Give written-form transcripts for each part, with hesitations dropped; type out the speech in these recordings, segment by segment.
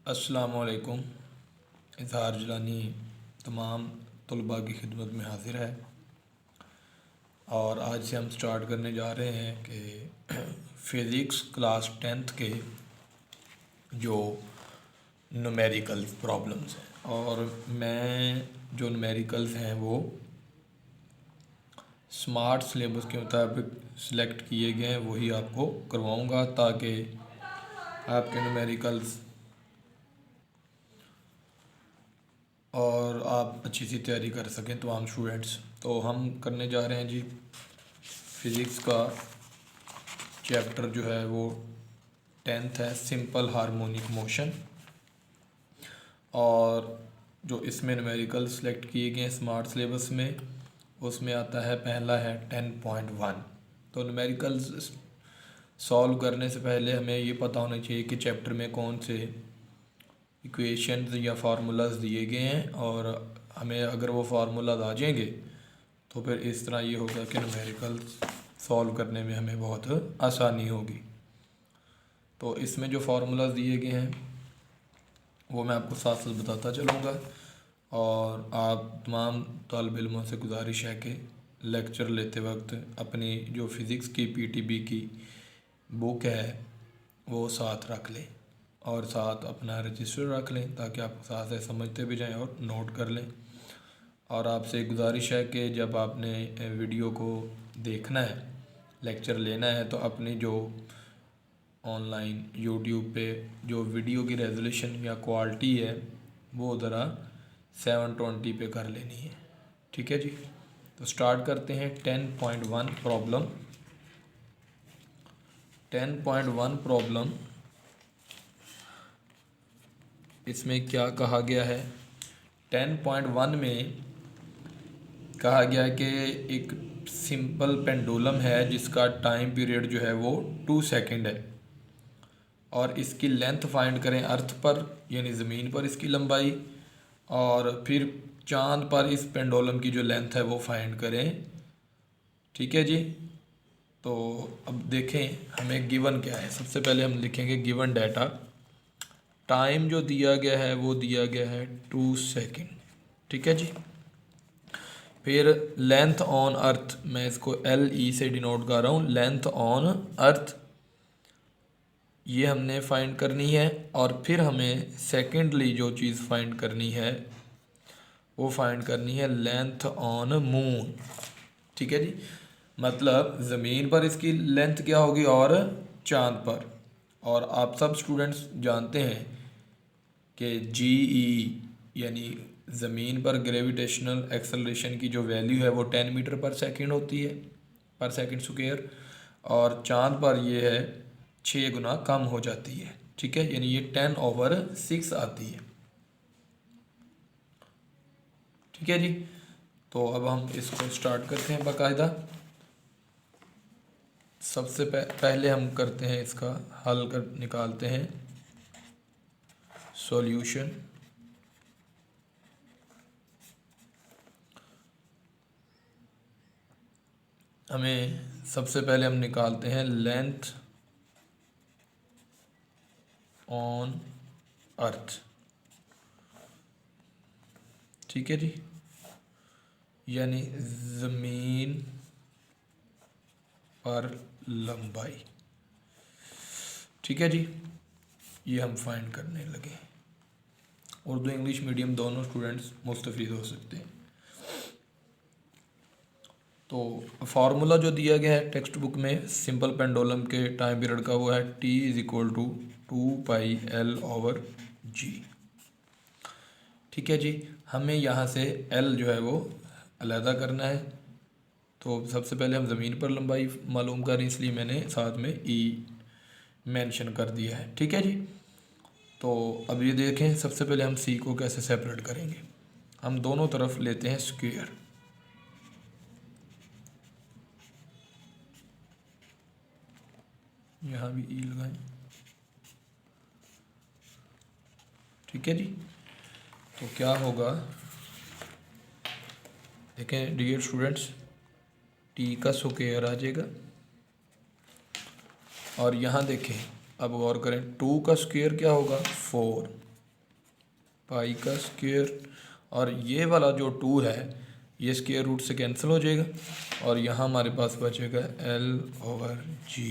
अस्सलामुअलैकुम। इज़हार जिलानी तमाम तलबा की खिदमत में हाज़िर है और आज से हम स्टार्ट करने जा रहे हैं कि फ़िज़िक्स क्लास 10th के जो न्यूमेरिकल प्रॉब्लम्स हैं, और मैं जो न्यूमेरिकल्स हैं वो स्मार्ट सिलेबस के मुताबिक सिलेक्ट किए गए हैं, वही आपको करवाऊंगा ताकि आपके न्यूमेरिकल्स और आप अच्छी सी तैयारी कर सकें तमाम स्टूडेंट्स। तो हम करने जा रहे हैं जी फ़िज़िक्स का चैप्टर जो है वो 10th है, सिंपल हार्मोनिक मोशन। और जो इसमें न्यूमेरिकल सेलेक्ट किए गए हैं स्मार्ट सिलेबस में, उसमें आता है पहला है 10.1। तो न्यूमेरिकल्स सॉल्व करने से पहले हमें ये पता होना चाहिए कि चैप्टर में कौन से इक्वेशंस या फार्मूलाज दिए गए हैं, और हमें अगर वो फार्मूलाज आ जाएंगे तो फिर इस तरह ये होगा कि न्यूमेरिकल्स सॉल्व करने में हमें बहुत आसानी होगी। तो इसमें जो फार्मूलाज दिए गए हैं वो मैं आपको साथ साथ बताता चलूँगा, और आप तमाम तालिब इल्मों से गुजारिश है कि लेक्चर लेते वक्त अपनी जो फ़िज़िक्स की पीटीबी की बुक है वो साथ रख लें और साथ अपना रजिस्टर रख लें ताकि आप साथ से समझते भी जाएं और नोट कर लें। और आपसे गुजारिश है कि जब आपने वीडियो को देखना है, लेक्चर लेना है, तो अपनी जो ऑनलाइन यूट्यूब पे जो वीडियो की रेजोल्यूशन या क्वालिटी है वो ज़रा 720 पे कर लेनी है। ठीक है जी। तो स्टार्ट करते हैं 10.1 प्रॉब्लम। 10.1 प्रॉब्लम, इसमें क्या कहा गया है? 10.1 में कहा गया है कि एक सिंपल पेंडुलम है जिसका टाइम पीरियड जो है वो 2 सेकंड है, और इसकी लेंथ फाइंड करें अर्थ पर यानी ज़मीन पर इसकी लंबाई, और फिर चांद पर इस पेंडुलम की जो लेंथ है वो फाइंड करें। ठीक है जी। तो अब देखें हमें गिवन क्या है। सबसे पहले हम लिखेंगे गिवन डाटा। टाइम जो दिया गया है वो दिया गया है 2 सेकंड। ठीक है जी। फिर लेंथ ऑन अर्थ, मैं इसको LE से डिनोट कर रहा हूँ, लेंथ ऑन अर्थ ये हमने फाइंड करनी है। और फिर हमें सेकेंडली जो चीज़ फाइंड करनी है वो फाइंड करनी है लेंथ ऑन मून। ठीक है जी। मतलब ज़मीन पर इसकी लेंथ क्या होगी और चांद पर। और आप सब स्टूडेंट्स जानते हैं कि GE यानी ज़मीन पर ग्रेविटेशनल एक्सेलरेशन की जो वैल्यू है वो 10 मीटर पर सेकंड होती है, पर सेकंड स्क्वायर, और चांद पर ये है 6 गुना कम हो जाती है। ठीक है, यानी ये 10/6 आती है। ठीक है जी। तो अब हम इसको स्टार्ट करते हैं बाकायदा। सबसे पहले हम करते हैं इसका हल कर निकालते हैं सॉल्यूशन। हमें सबसे पहले हम निकालते हैं लेंथ ऑन अर्थ। ठीक है जी, यानी ज़मीन पर लंबाई। ठीक है जी, ये हम फाइंड करने लगे। उर्दू इंग्लिश मीडियम दोनों स्टूडेंट्स मुस्तफ़ीद हो सकते हैं। तो फार्मूला जो दिया गया है टेक्स्ट बुक में सिंपल पेंडुलम के टाइम पीरियड का वो है T = 2πL/G। ठीक है जी। हमें यहाँ से L जो है वो अलहदा करना है। तो सबसे पहले हम ज़मीन पर लंबाई मालूम करें, इसलिए मैंने साथ में E मेंशन कर दिया है। ठीक है जी। तो अब ये देखें, सबसे पहले हम C को कैसे सेपरेट करेंगे। हम दोनों तरफ लेते हैं स्क्वायर। यहाँ भी E लगाएं। ठीक है जी। तो क्या होगा, देखें डियर स्टूडेंट्स, T का स्क्वायर आ जाएगा, और यहाँ देखें अब गौर करें 2 का स्क्वायर क्या होगा 4, पाई का स्क्वायर, और ये वाला जो 2 है ये स्क्वायर रूट से कैंसिल हो जाएगा और यहाँ हमारे पास बचेगा L/G।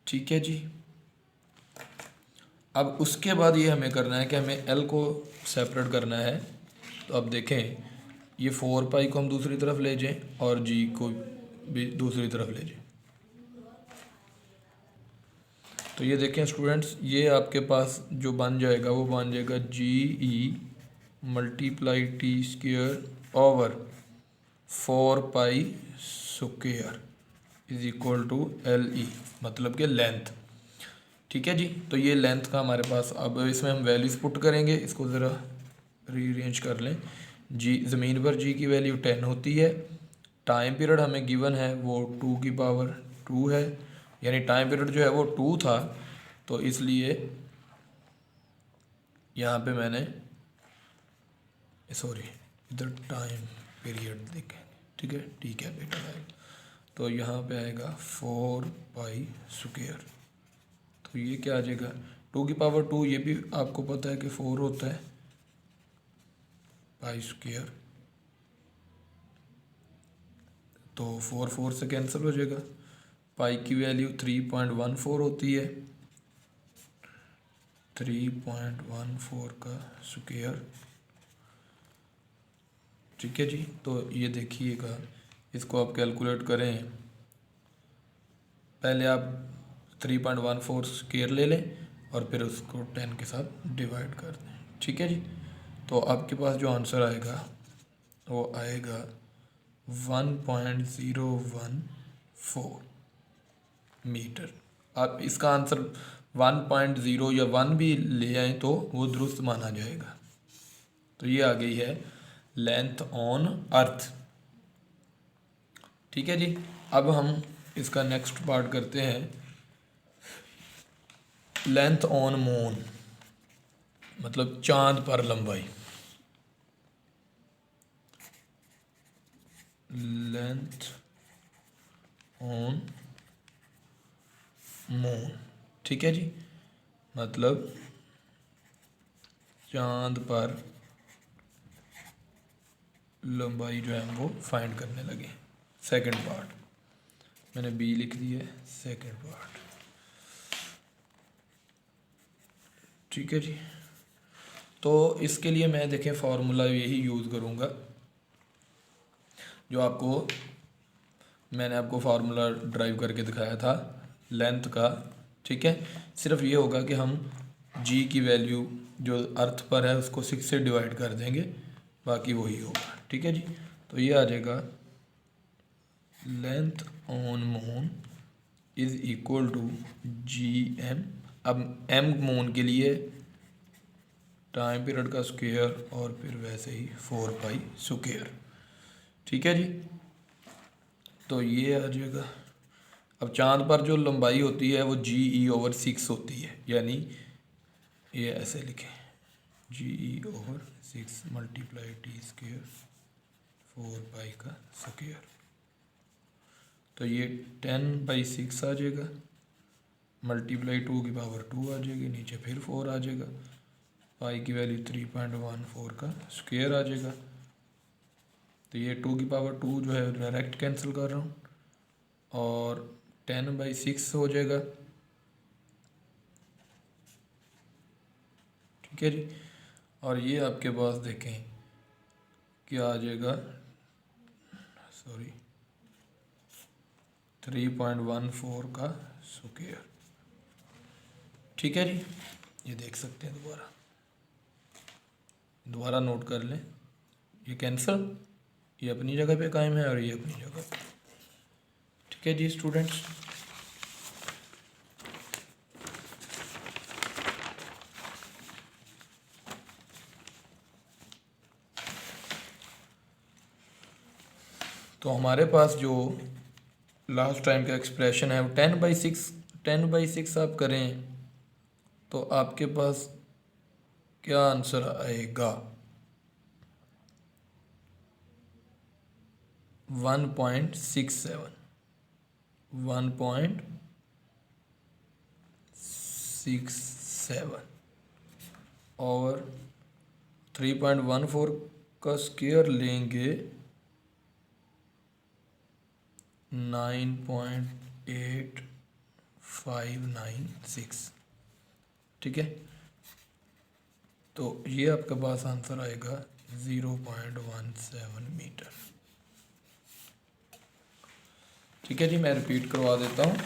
ठीक है जी। अब उसके बाद ये हमें करना है कि हमें L को सेपरेट करना है। तो अब देखें, ये 4 पाई को हम दूसरी तरफ ले जाएं और G को भी दूसरी तरफ ले जाएं। तो ये देखें स्टूडेंट्स, ये आपके पास जो बन जाएगा वो बन जाएगा GE multiply T square over 4 pi square is equal to LE, मतलब कि लेंथ। ठीक है जी। तो ये लेंथ का हमारे पास, अब इसमें हम वैल्यूज़ पुट करेंगे। इसको ज़रा रीअरेंज कर लें। जी ज़मीन पर जी की वैल्यू 10 होती है। टाइम पीरियड हमें गिवन है वो 2 की पावर 2 है, यानी टाइम पीरियड जो है वो 2 था। तो इसलिए यहाँ पे मैंने, सॉरी, इधर टाइम पीरियड देखें, ठीक है बेटा आएगा। तो यहाँ पे आएगा 4 पाई स्क्वायर। तो ये क्या आ जाएगा, 2 की पावर 2, ये भी आपको पता है कि 4 होता है, पाई स्क्वायर। तो 4 4 से कैंसिल हो जाएगा। पाई की वैल्यू 3.14 होती है, 3.14 का स्क्वायर। ठीक है जी। तो ये देखिएगा, इसको आप कैलकुलेट करें। पहले आप 3.14 स्क्वायर ले लें और फिर उसको 10 के साथ डिवाइड कर दें। ठीक है जी। तो आपके पास जो आंसर आएगा वो आएगा 1.014 मीटर। आप इसका आंसर 1.0 या 1 भी ले आए तो वो दुरुस्त माना जाएगा। तो ये आ गई है लेंथ ऑन अर्थ। ठीक है जी। अब हम इसका नेक्स्ट पार्ट करते हैं, लेंथ ऑन मून, मतलब चांद पर लंबाई। लेंथ ऑन मून, ठीक है जी, मतलब चांद पर लंबाई जो है हम वो फाइंड करने लगे। सेकंड पार्ट मैंने बी लिख दिया है, सेकंड पार्ट। ठीक है जी। तो इसके लिए मैं देखें फार्मूला यही यूज़ करूँगा जो आपको मैंने आपको फार्मूला ड्राइव करके दिखाया था लेंथ का। ठीक है। सिर्फ ये होगा कि हम जी की वैल्यू जो अर्थ पर है उसको 6 से डिवाइड कर देंगे, बाकी वही होगा। ठीक है जी। तो ये आ जाएगा length on moon is equal to GM। अब M मून के लिए टाइम पीरियड का स्क्वायर और फिर वैसे ही 4 पाई स्क्वायर। ठीक है जी। तो ये आ जाएगा। अब चांद पर जो लंबाई होती है वो GE/6 होती है, यानी ये ऐसे लिखें GE/6 मल्टीप्लाई टी स्क्वायर 4 पाई का स्क्वायर। तो ये 10/6 आ जाएगा, मल्टीप्लाई 2 की पावर 2 आ जाएगी, नीचे फिर 4 आ जाएगा, पाई की वैल्यू 3.14 का स्क्वायर आ जाएगा। तो ये 2 की पावर 2 जो है डायरेक्ट कैंसिल कर रहा हूँ और 10/6 हो जाएगा। ठीक है जी। और ये आपके पास देखें क्या आ जाएगा, सॉरी 3.14 का स्क्वायर। ठीक है जी। ये देख सकते हैं, दोबारा नोट कर लें, ये कैंसिल, ये अपनी जगह पे कायम है और ये अपनी जगह पे। ठीक है जी स्टूडेंट्स। तो हमारे पास जो लास्ट टाइम का एक्सप्रेशन है वो 10/6 आप करें तो आपके पास क्या आंसर आएगा, 1.67। 1.67। और 3.14 का स्क्वायर लेंगे 9.8596। ठीक है, तो ये आपके पास आंसर आएगा 0.17 मीटर। ठीक है जी, मैं रिपीट करवा देता हूँ।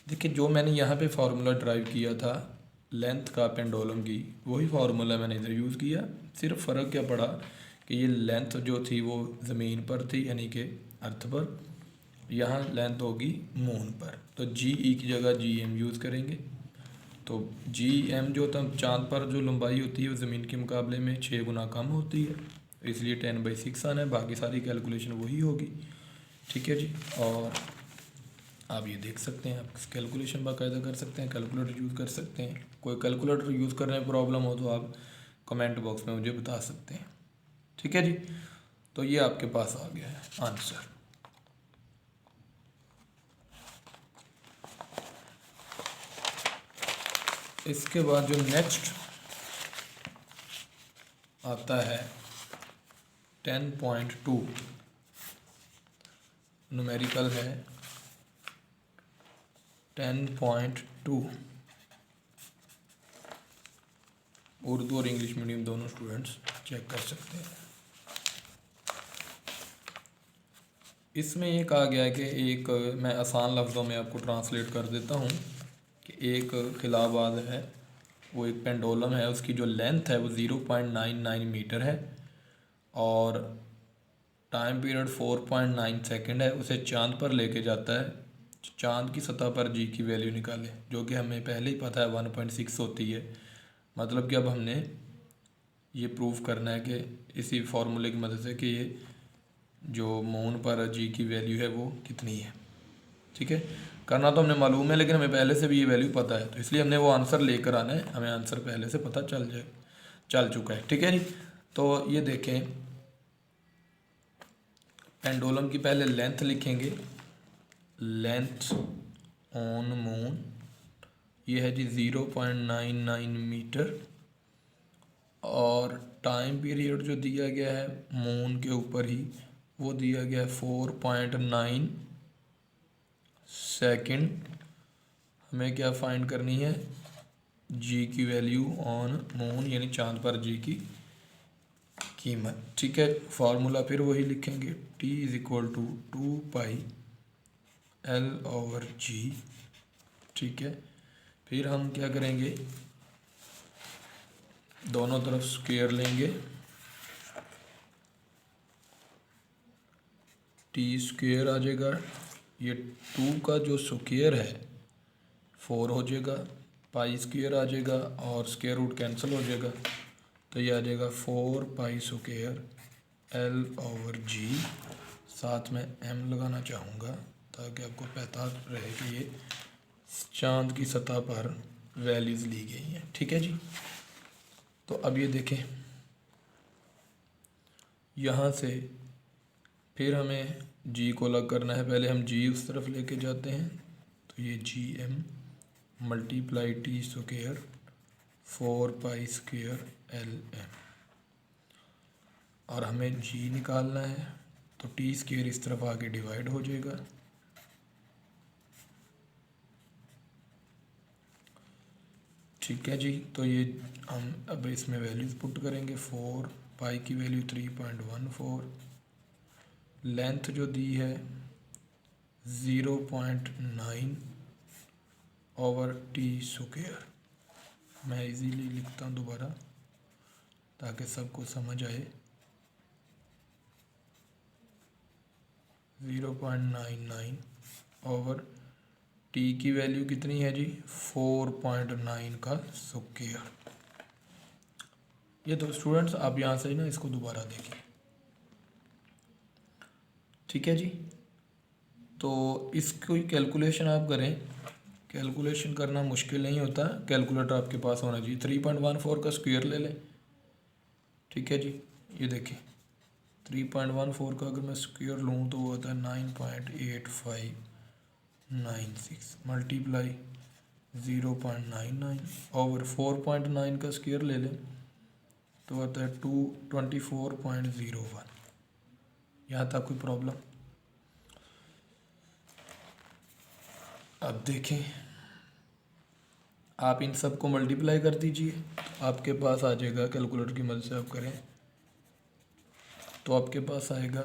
देखिए, जो मैंने यहाँ पे फार्मूला ड्राइव किया था लेंथ का पेंडुलम की, वही फार्मूला मैंने इधर यूज़ किया। सिर्फ फ़र्क क्या पड़ा कि ये लेंथ जो थी वो ज़मीन पर थी, यानी कि अर्थ पर, यहाँ लेंथ होगी मून पर। तो जी ई की जगह जी एम यूज़ करेंगे। तो जी एम जो था, चाँद पर जो लंबाई होती है वो ज़मीन के मुकाबले में 6 गुना कम होती है, इसलिए 10/6 आना है। बाकी सारी कैलकुलेशन वही होगी। ठीक है जी, और आप ये देख सकते हैं, आप कैलकुलेशन बाकायदा कर सकते हैं, कैलकुलेटर यूज़ कर सकते हैं। कोई कैलकुलेटर यूज़ करने में प्रॉब्लम हो तो आप कमेंट बॉक्स में मुझे बता सकते हैं। ठीक है जी, तो ये आपके पास आ गया है आंसर। इसके बाद जो नेक्स्ट आता है 10.2 न्यूमेरिकल है 10.2। उर्दू और इंग्लिश मीडियम दोनों स्टूडेंट्स चेक कर सकते हैं। इसमें ये कहा गया है कि एक, मैं आसान लफ्ज़ों में आपको ट्रांसलेट कर देता हूँ कि एक खिलाबाद है, वो एक पेंडुलम है, उसकी जो लेंथ है वो 0.99 मीटर है और टाइम पीरियड 4.9 सेकंड है। उसे चांद पर लेके जाता है। चांद की सतह पर जी की वैल्यू निकालें, जो कि हमें पहले ही पता है 1.6 होती है। मतलब कि अब हमने ये प्रूव करना है कि इसी फार्मूले की मदद से कि ये जो मून पर जी की वैल्यू है वो कितनी है। ठीक है, करना तो हमें मालूम है, लेकिन हमें पहले से भी ये वैल्यू पता है, तो इसलिए हमने वो आंसर लेकर आना है। हमें आंसर पहले से पता चल चुका है। ठीक है जी, तो ये देखें, पेंडुलम की पहले लेंथ लिखेंगे, लेंथ ऑन मून ये है जी 0.99 मीटर, और टाइम पीरियड जो दिया गया है मून के ऊपर ही वो दिया गया है 4.9 सेकंड। हमें क्या फाइंड करनी है, जी की वैल्यू ऑन मून, यानी चांद पर जी की कीमत। ठीक है, फार्मूला फिर वही लिखेंगे, T is equal to 2πL/g। ठीक है, फिर हम क्या करेंगे, दोनों तरफ स्क्वायर लेंगे, टी स्क्वायर आ जाएगा, ये 2 का जो स्क्वायर है 4 हो जाएगा, पाई स्क्वायर आ जाएगा और स्क्वायर रूट कैंसिल हो जाएगा, तो ये आ जाएगा 4π² L/g। साथ में m लगाना चाहूँगा ताकि आपको पता रहे कि ये चांद की सतह पर वैल्यूज़ ली गई हैं। ठीक है जी, तो अब ये देखें, यहाँ से फिर हमें g को अलग करना है। पहले हम g उस तरफ लेके जाते हैं, तो ये gm multiply T square 4π² Lm, और हमें g निकालना है, तो टी स्क्वायर इस तरफ आके डिवाइड हो जाएगा। ठीक है जी, तो ये हम अब इसमें वैल्यूज़ पुट करेंगे। 4π की वैल्यू 3.14, लेंथ जो दी है 0.9 ओवर टी स्क्वायर। मैं इजीली लिखता हूँ दोबारा ताकि सबको समझ आए। 0.99 ओवर टी की वैल्यू कितनी है जी, 4.9 का स्क्वायर। ये तो स्टूडेंट्स आप यहाँ से ना इसको दोबारा देखिए। ठीक है जी, तो इसकी कैलकुलेशन आप करें, कैलकुलेशन करना मुश्किल नहीं होता, कैलकुलेटर आपके पास होना चाहिए। 3.14 का स्क्वायर ले लें। ठीक है जी, ये देखिए 3.14 का अगर मैं स्क्वायर लूँ तो वो होता है 9.8596 मल्टीप्लाई 0.99 ओवर 4.9 का स्क्वायर ले लें तो आता है 224.01। यहाँ तक कोई प्रॉब्लम? अब देखें, आप इन सब को मल्टीप्लाई कर दीजिए, आपके पास आ जाएगा, कैलकुलेटर की मदद से आप करें तो आपके पास आएगा